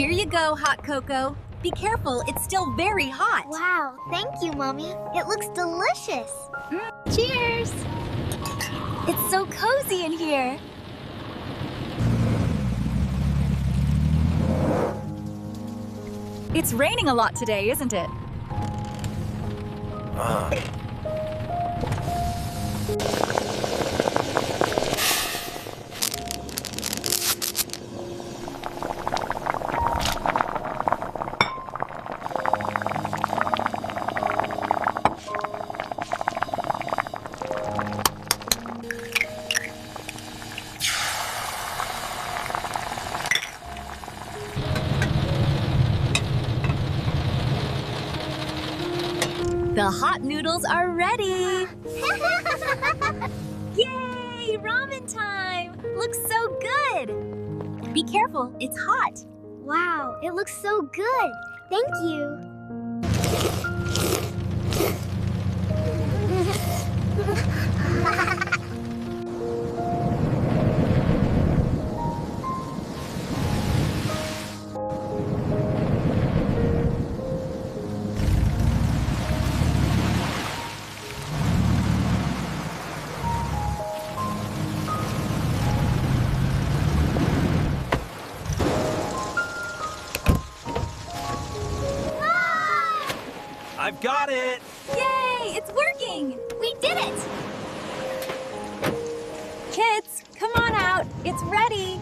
Here you go, hot cocoa. Be careful, it's still very hot. Wow, thank you, Mommy. It looks delicious. Cheers! It's so cozy in here. It's raining a lot today, isn't it? The hot noodles are ready! Yay! Ramen time! Looks so good! Be careful, it's hot. Wow, it looks so good. Thank you. I've got it! Yay! It's working! We did it! Kids, come on out. It's ready.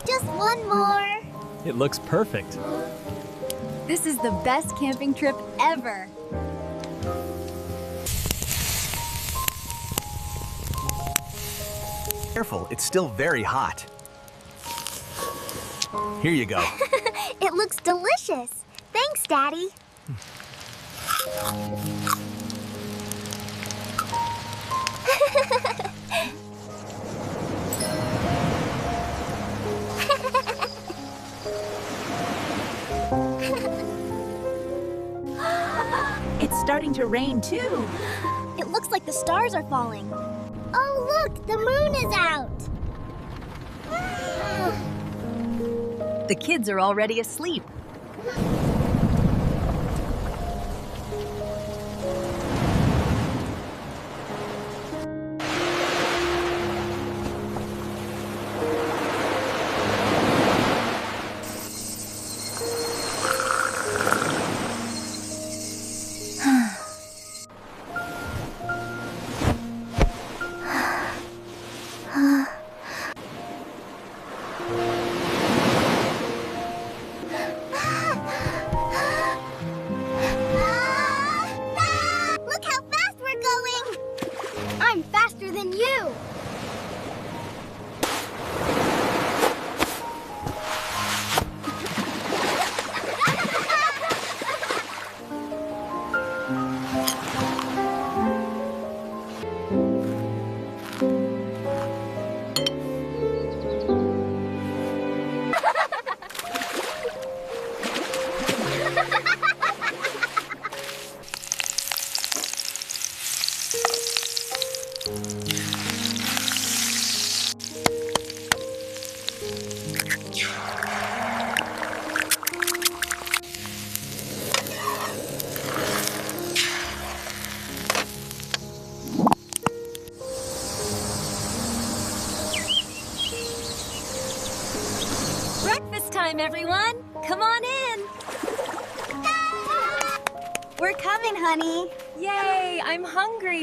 Just one more. It looks perfect. This is the best camping trip ever. Careful, it's still very hot. Here you go. It looks delicious. Thanks, Daddy. It's starting to rain too. It looks like the stars are falling. Oh, look, the moon is out. The kids are already asleep. Look how fast we're going. I'm faster than you. Breakfast time, everyone. Come on in. We're coming, honey. Yay, I'm hungry.